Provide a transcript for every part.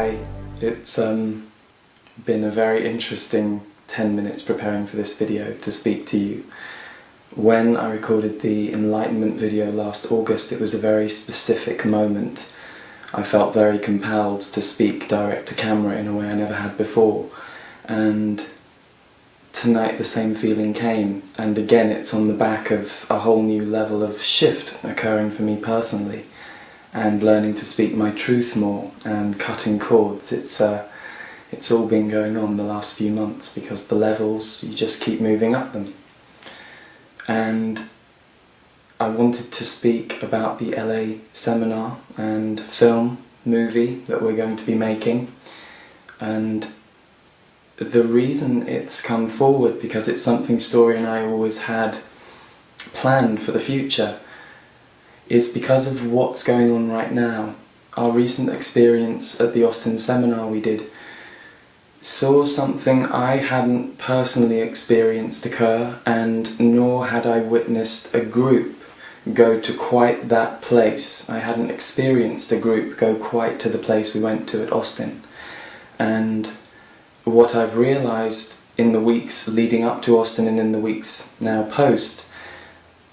Hi, it's been a very interesting 10 minutes preparing for this video to speak to you. When I recorded the Enlightenment video last August, it was a very specific moment. I felt very compelled to speak direct to camera in a way I never had before, and tonight the same feeling came, and again it's on the back of a whole new level of shift occurring for me personally, and learning to speak my truth more and cutting cords. It's all been going on the last few months because the levels, you just keep moving up them. And I wanted to speak about the LA seminar and film, movie that we're going to be making. And the reason it's come forward, because it's something Story and I always had planned for the future, is because of what's going on right now. Our recent experience at the Austin seminar we did saw something I hadn't personally experienced occur, and nor had I witnessed a group go to quite that place. I hadn't experienced a group go quite to the place we went to at Austin. And what I've realised in the weeks leading up to Austin and in the weeks now post,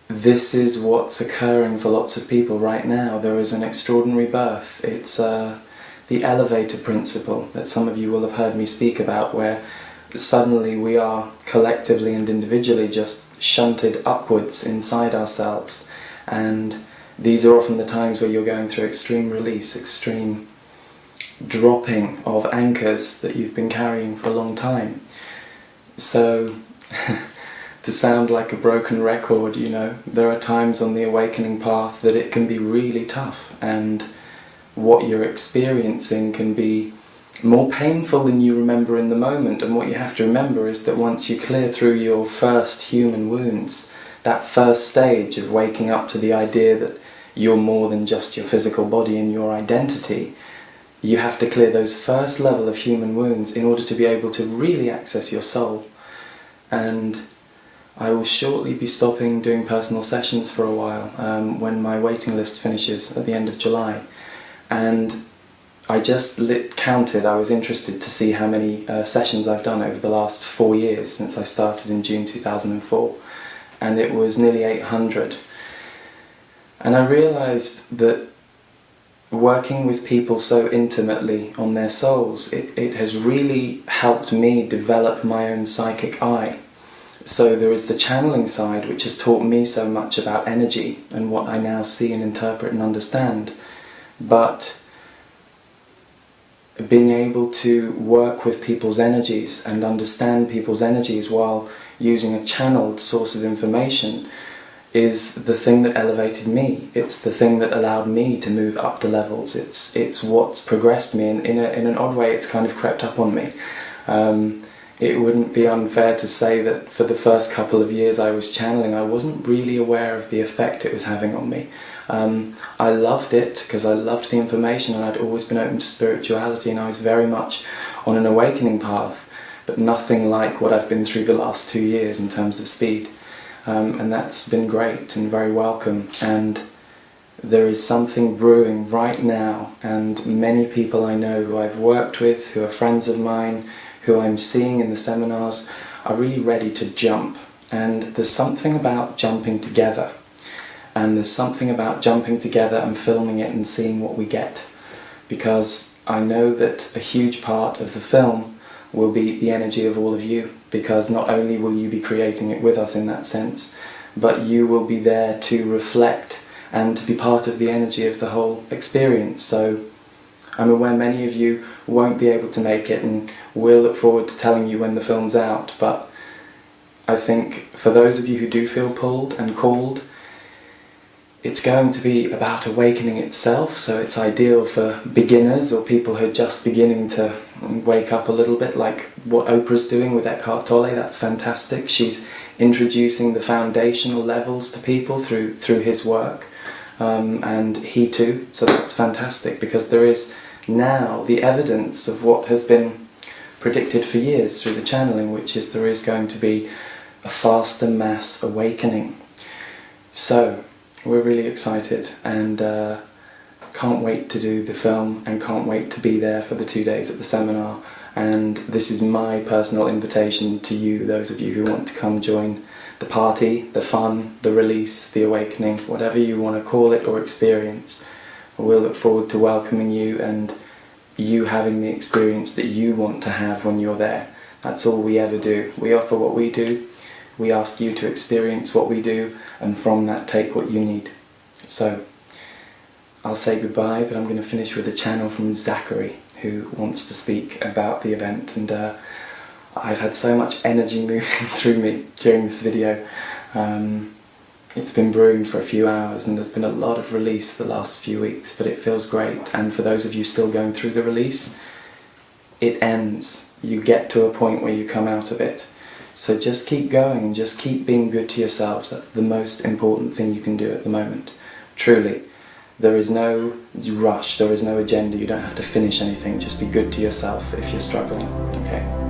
this is what's occurring for lots of people right now. There is an extraordinary birth. It's the elevator principle that some of you will have heard me speak about, where suddenly we are collectively and individually just shunted upwards inside ourselves. And these are often the times where you're going through extreme release, extreme dropping of anchors that you've been carrying for a long time. So to sound like a broken record, you know, there are times on the awakening path that it can be really tough, and what you're experiencing can be more painful than you remember in the moment. And what you have to remember is that once you clear through your first human wounds, that first stage of waking up to the idea that you're more than just your physical body and your identity, you have to clear those first level of human wounds in order to be able to really access your soul. And I will shortly be stopping doing personal sessions for a while when my waiting list finishes at the end of July. And I just counted. I was interested to see how many sessions I've done over the last 4 years since I started in June 2004, and it was nearly 800. And I realised that working with people so intimately on their souls, it has really helped me develop my own psychic eye. So there is the channeling side, which has taught me so much about energy and what I now see and interpret and understand. But being able to work with people's energies and understand people's energies while using a channeled source of information is the thing that elevated me. It's the thing that allowed me to move up the levels. It's what's progressed me, and in an odd way it's kind of crept up on me. It wouldn't be unfair to say that for the first couple of years I was channeling, I wasn't really aware of the effect it was having on me. I loved it because I loved the information, and I'd always been open to spirituality, and I was very much on an awakening path, but nothing like what I've been through the last 2 years in terms of speed. And that's been great and very welcome. And there is something brewing right now, and many people I know who I've worked with, who are friends of mine, who I'm seeing in the seminars, are really ready to jump. And there's something about jumping together. And there's something about jumping together and filming it and seeing what we get. Because I know that a huge part of the film will be the energy of all of you. Because not only will you be creating it with us in that sense, but you will be there to reflect and to be part of the energy of the whole experience. So I'm aware many of you won't be able to make it, and we'll look forward to telling you when the film's out. But I think for those of you who do feel pulled and called, it's going to be about awakening itself, so it's ideal for beginners or people who are just beginning to wake up a little bit, like what Oprah's doing with Eckhart Tolle. That's fantastic. She's introducing the foundational levels to people through his work, and he too, so that's fantastic, because there is now the evidence of what has been predicted for years through the channeling, which is there is going to be a faster mass awakening. So we're really excited, and can't wait to do the film and can't wait to be there for the 2 days at the seminar. And this is my personal invitation to you, those of you who want to come join the party, the fun, the release, the awakening, whatever you want to call it or experience. We'll look forward to welcoming you and you having the experience that you want to have when you're there. That's all we ever do. We offer what we do, we ask you to experience what we do, and from that take what you need. So, I'll say goodbye, but I'm going to finish with a channel from Zachary, who wants to speak about the event. And I've had so much energy moving through me during this video. It's been brewing for a few hours and there's been a lot of release the last few weeks, but it feels great. And for those of you still going through the release, it ends. You get to a point where you come out of it. So just keep going and just keep being good to yourselves. That's the most important thing you can do at the moment. Truly. There is no rush, there is no agenda, you don't have to finish anything. Just be good to yourself if you're struggling. Okay?